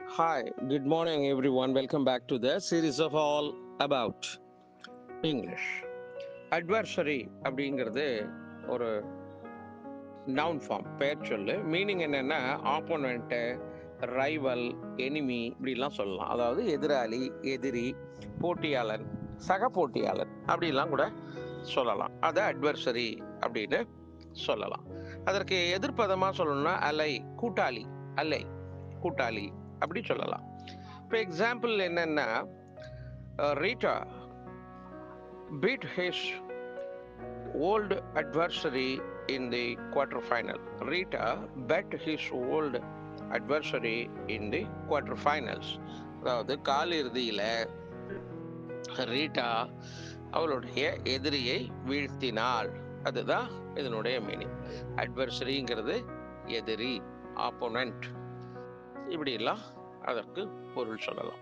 Hi, good morning, everyone. Welcome back to the series of All About English. Adversary அப்படிங்கிறது ஒரு noun form, பெயர் சொல்லு. Meaning என்னன்னா opponent, rival, enemy இப்படிலாம் சொல்லலாம். அதாவது எதிராளி, எதிரி, போட்டியாளன், சக போட்டியாளன் அப்படிலாம் கூட சொல்லலாம். அதை அட்வர்சரி அப்படின்னு சொல்லலாம். அதற்கு எதிர்ப்பதமாக சொல்லணும்னா அலை, கூட்டாளி, அலை, கூட்டாளி அப்படி சொல்லலாம். இப்போ எக்ஸாம்பிள் என்னன்னா, Rita beat his old adversary in the quarterfinal. Rita bet his old adversary in the quarterfinals. அதாவது காலிறுதியில ரீட்டா அவளுடைய எதிரியை வீழ்த்தினாள். அதுதான் இதனுடைய மீனிங். அட்வர்சரிங்கிறது எதிரி, ஆப்போனண்ட், இப்படிலாம் அதற்கு பொருள் சொல்லலாம்.